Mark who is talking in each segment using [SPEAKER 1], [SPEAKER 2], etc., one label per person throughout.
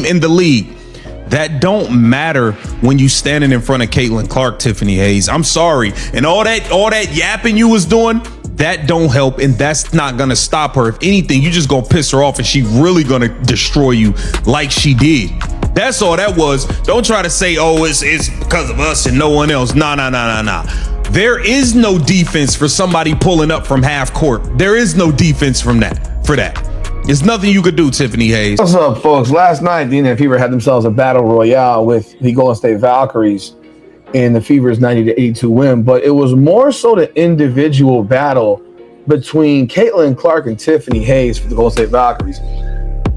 [SPEAKER 1] in the league. That don't matter when you standing in front of Caitlin Clark, Tiffany Hayes. I'm sorry. And all that yapping you was doing, that don't help, and that's not gonna stop her. If anything, you just gonna piss her off, and she really gonna destroy you like she did. That's all that was. Don't try to say, oh, it's because of us and no one else. Nah. There is no defense for somebody pulling up from half court. There is no defense for that. There's nothing you could do, Tiffany Hayes.
[SPEAKER 2] What's up, folks? Last night, the Indiana Fever had themselves a battle royale with the Golden State Valkyries in the Fever's 90-82 win, but it was more so the individual battle between Caitlin Clark and Tiffany Hayes for the Golden State Valkyries.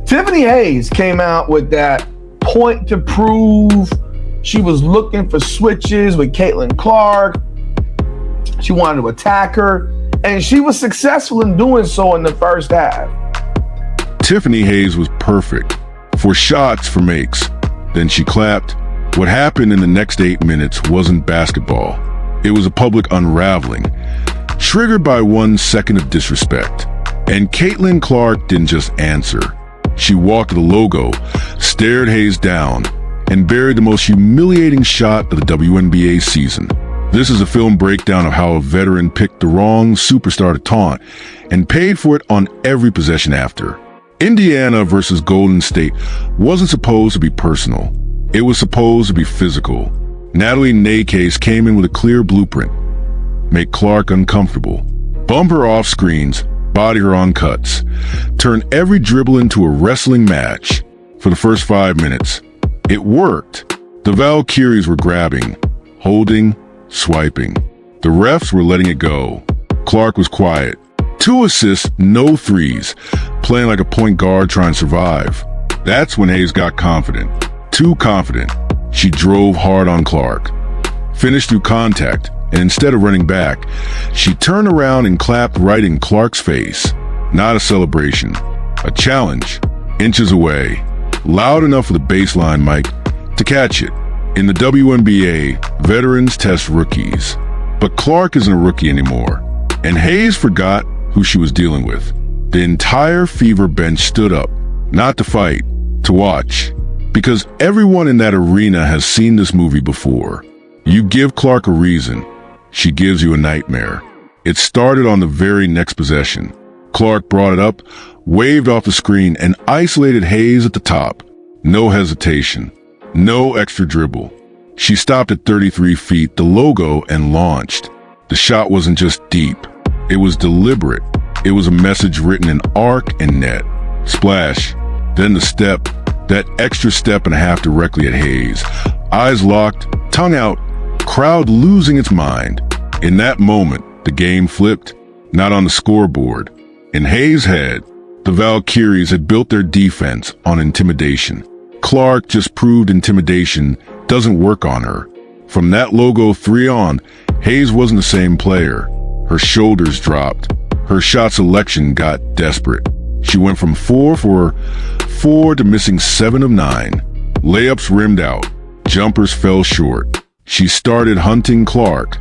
[SPEAKER 2] Tiffany Hayes came out with that point to prove. She was looking for switches with Caitlin Clark. She wanted to attack her, and she was successful in doing so in the first half.
[SPEAKER 3] Tiffany Hayes was perfect. 4 shots for makes. Then she clapped. What happened in the next 8 minutes wasn't basketball. It was a public unraveling, triggered by 1 second of disrespect. And Caitlin Clark didn't just answer. She walked to the logo, stared Hayes down, and buried the most humiliating shot of the WNBA season. This is a film breakdown of how a veteran picked the wrong superstar to taunt and paid for it on every possession after. Indiana versus Golden State wasn't supposed to be personal. It was supposed to be physical. Natalie Nakase came in with a clear blueprint. Make Clark uncomfortable. Bump her off screens, body her on cuts. Turn every dribble into a wrestling match. For the first 5 minutes, it worked. The Valkyries were grabbing, holding, swiping. The refs were letting it go. Clark was quiet. 2 assists, no threes, playing like a point guard trying to survive. That's when Hayes got confident. Too confident. She drove hard on Clark. Finished through contact, and instead of running back, she turned around and clapped right in Clark's face. Not a celebration. A challenge. Inches away. Loud enough for the baseline mic to catch it. In the WNBA, veterans test rookies. But Clark isn't a rookie anymore. And Hayes forgot who she was dealing with. The entire Fever bench stood up, not to fight, to watch. Because everyone in that arena has seen this movie before. You give Clark a reason, she gives you a nightmare. It started on the very next possession. Clark brought it up, waved off the screen, and isolated Hayes at the top. No hesitation. No extra dribble. She stopped at 33 feet, the logo, and launched. The shot wasn't just deep. It was deliberate. It was a message written in arc and net. Splash. Then the step. That extra step and a half directly at Hayes. Eyes locked, tongue out, crowd losing its mind. In that moment, the game flipped. Not on the scoreboard. In Hayes' head, the Valkyries had built their defense on intimidation. Clark just proved intimidation doesn't work on her. From that logo 3 on, Hayes wasn't the same player. Her shoulders dropped. Her shot selection got desperate. She went from 4 for 4 to missing 7 of 9. Layups rimmed out. Jumpers fell short. She started hunting Clark,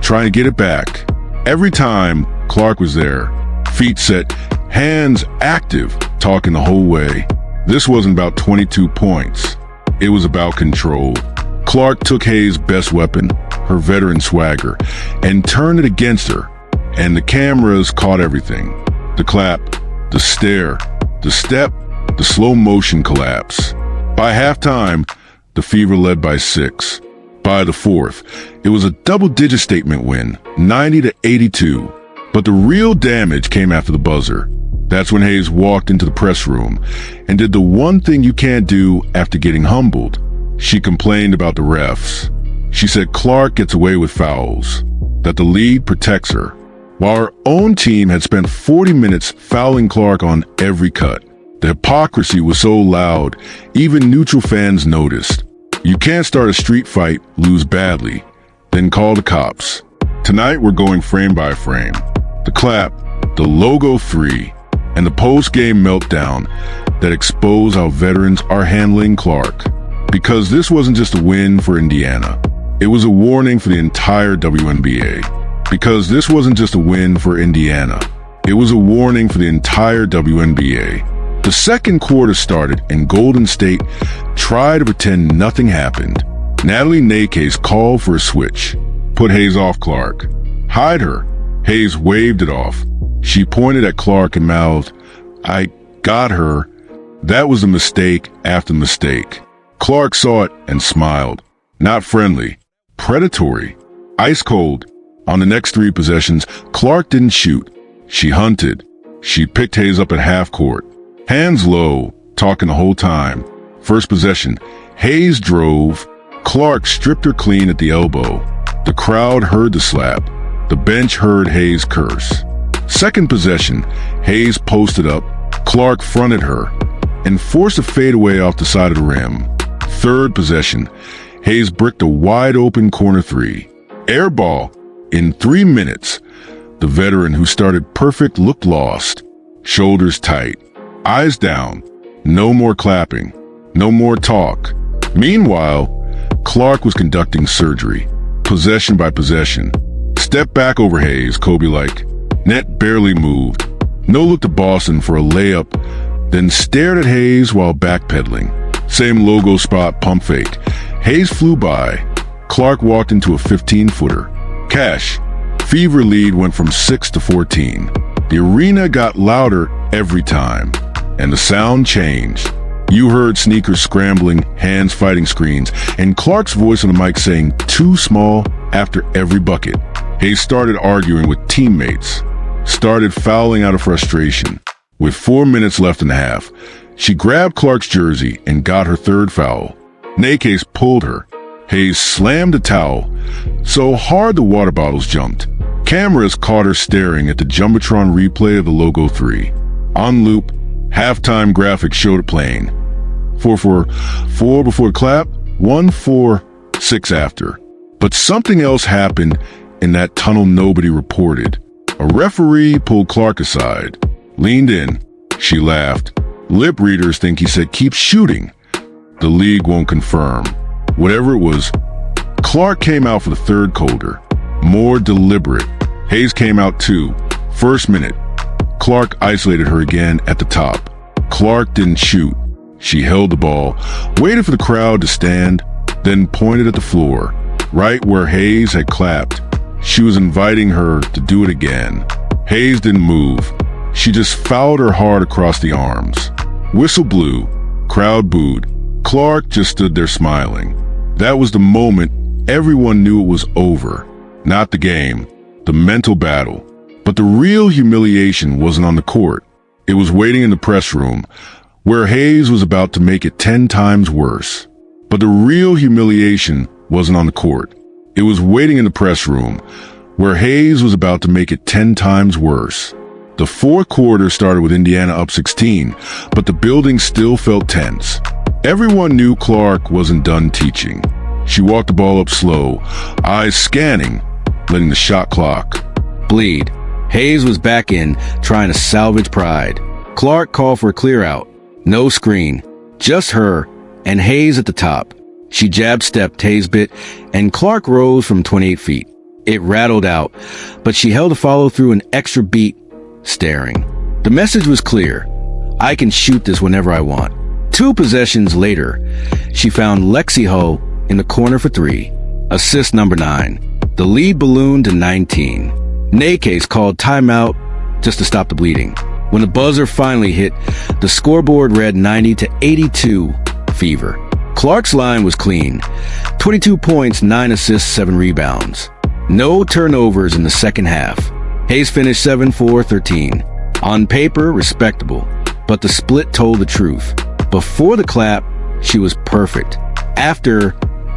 [SPEAKER 3] trying to get it back. Every time, Clark was there. Feet set, hands active, talking the whole way. This wasn't about 22 points. It was about control. Clark took Hayes' best weapon, her veteran swagger, and turned it against her. And the cameras caught everything. The clap, the stare, the step, the slow motion collapse. By halftime, the Fever led by 6. By the 4th, it was a double-digit statement win, 90-82. But the real damage came after the buzzer. That's when Hayes walked into the press room and did the one thing you can't do after getting humbled. She complained about the refs. She said Clark gets away with fouls, that the league protects her, while her own team had spent 40 minutes fouling Clark on every cut. The hypocrisy was so loud, even neutral fans noticed. You can't start a street fight, lose badly, then call the cops. Tonight we're going frame by frame. The clap, the logo 3, and the post-game meltdown that expose how veterans are handling Clark. Because this wasn't just a win for Indiana. It was a warning for the entire WNBA. Because this wasn't just a win for Indiana. It was a warning for the entire WNBA. The second quarter started and Golden State tried to pretend nothing happened. Natalie Nakes called for a switch. Put Hayes off Clark. Hide her. Hayes waved it off. She pointed at Clark and mouthed, "I got her." That was a mistake after mistake. Clark saw it and smiled. Not friendly. Predatory. Ice cold. On the next 3 possessions, Clark didn't shoot. She hunted. She picked Hayes up at half court. Hands low, talking the whole time. First possession, Hayes drove. Clark stripped her clean at the elbow. The crowd heard the slap. The bench heard Hayes curse. Second possession, Hayes posted up. Clark fronted her and forced a fadeaway off the side of the rim. Third possession, Hayes bricked a wide-open corner 3. Air ball. In 3 minutes, the veteran who started perfect looked lost. Shoulders tight. Eyes down. No more clapping. No more talk. Meanwhile, Clark was conducting surgery. Possession by possession. Step back over Hayes, Kobe-like. Net barely moved. No look to Boston for a layup, then stared at Hayes while backpedaling. Same logo spot, pump fake. Hayes flew by. Clark walked into a 15-footer. Cash. Fever lead went from 6 to 14. The arena got louder every time, and the sound changed. You heard sneakers scrambling, hands fighting screens, and Clark's voice on the mic saying, "Too small," after every bucket. Hayes started arguing with teammates, started fouling out of frustration. With 4 minutes left in the half, she grabbed Clark's jersey and got her third foul. Nakes pulled her. Hayes slammed the towel so hard the water bottles jumped. Cameras caught her staring at the Jumbotron replay of the logo 3. On loop, halftime graphics showed it playing. 4-4 before the clap, 1-4-6 after. But something else happened in that tunnel nobody reported. A referee pulled Clark aside, leaned in. She laughed. Lip readers think he said, "Keep shooting." The league won't confirm. Whatever it was, Clark came out for the third quarter. More deliberate. Hayes came out too. First minute, Clark isolated her again at the top. Clark didn't shoot. She held the ball, waited for the crowd to stand, then pointed at the floor, right where Hayes had clapped. She was inviting her to do it again. Hayes didn't move. She just fouled her hard across the arms. Whistle blew. Crowd booed. Clark just stood there smiling. That was the moment everyone knew it was over. Not the game, the mental battle. But the real humiliation wasn't on the court. It was waiting in the press room, where Hayes was about to make it 10 times worse. But the real humiliation wasn't on the court. It was waiting in the press room, where Hayes was about to make it 10 times worse. The fourth quarter started with Indiana up 16, but the building still felt tense. Everyone knew Clark wasn't done teaching. She walked the ball up slow, eyes scanning, letting the shot clock
[SPEAKER 4] bleed. Hayes was back in, trying to salvage pride. Clark called for a clear out. No screen, just her and Hayes at the top. She jab-stepped Hayes bit, and Clark rose from 28 feet. It rattled out, but she held a follow-through an extra beat, staring. The message was clear. I can shoot this whenever I want. 2 possessions later, she found Lexi Ho in the corner for 3. Assist number 9. The lead ballooned to 19. Nakes called timeout just to stop the bleeding. When the buzzer finally hit, the scoreboard read 90-82 Fever. Clark's line was clean. 22 points, 9 assists, 7 rebounds. No turnovers in the second half. Hayes finished 7-4-13. On paper, respectable, but the split told the truth. Before the clap, she was perfect. After,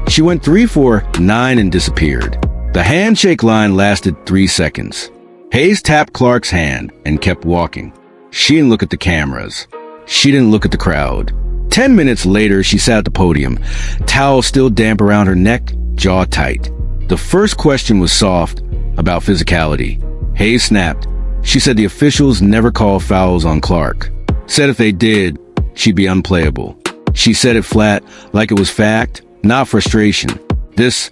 [SPEAKER 4] she went 3-4-9 and disappeared. The handshake line lasted 3 seconds. Hayes tapped Clark's hand and kept walking. She didn't look at the cameras. She didn't look at the crowd. 10 minutes later, she sat at the podium, towel still damp around her neck, jaw tight. The first question was soft, about physicality. Hayes snapped. She said the officials never call fouls on Clark. Said if they did, she'd be unplayable. She said it flat, like it was fact, not frustration. This,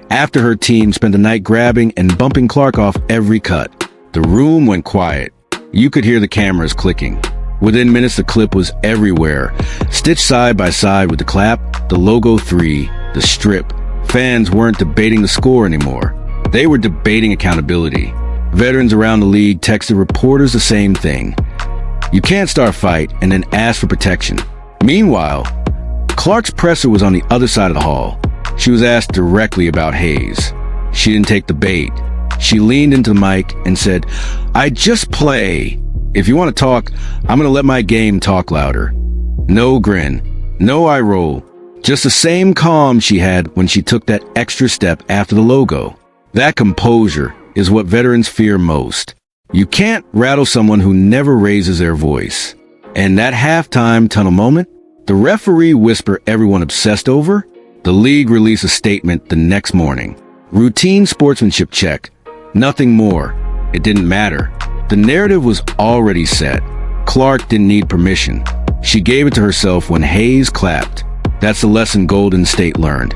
[SPEAKER 4] after her team spent the night grabbing and bumping Clark off every cut. The room went quiet. You could hear the cameras clicking. Within minutes, the clip was everywhere, stitched side by side with the clap, the logo 3, the strip. Fans weren't debating the score anymore. They were debating accountability. Veterans around the league texted reporters the same thing. You can't start a fight and then ask for protection. Meanwhile, Clark's presser was on the other side of the hall. She was asked directly about Hayes. She didn't take the bait. She leaned into the mic and said, "I just play. If you want to talk, I'm going to let my game talk louder." No grin, no eye roll, just the same calm she had when she took that extra step after the logo. That composure is what veterans fear most. You can't rattle someone who never raises their voice. And that halftime tunnel moment, the referee whisper everyone obsessed over, the league released a statement the next morning. Routine sportsmanship check. Nothing more. It didn't matter. The narrative was already set. Clark didn't need permission. She gave it to herself when Hayes clapped. That's the lesson Golden State learned.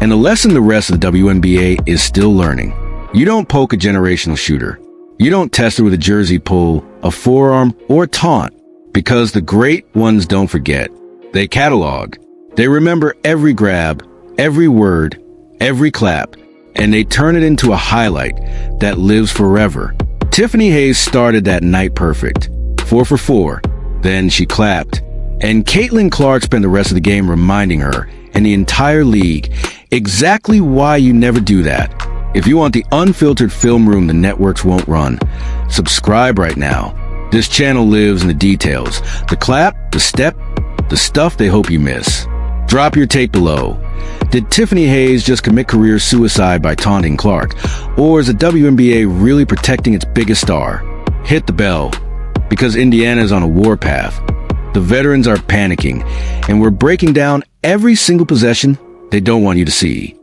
[SPEAKER 4] And the lesson the rest of the WNBA is still learning. You don't poke a generational shooter. You don't test her with a jersey pull, a forearm, or a taunt. Because the great ones don't forget. They catalog. They remember every grab, every word, every clap, and they turn it into a highlight that lives forever. Tiffany Hayes started that night perfect. 4 for 4. Then she clapped. And Caitlin Clark spent the rest of the game reminding her and the entire league exactly why you never do that. If you want the unfiltered film room the networks won't run, subscribe right now. This channel lives in the details. The clap, the step, the stuff they hope you miss. Drop your take below. Did Tiffany Hayes just commit career suicide by taunting Clark? Or is the WNBA really protecting its biggest star? Hit the bell, because Indiana is on a warpath. The veterans are panicking, and we're breaking down every single possession they don't want you to see.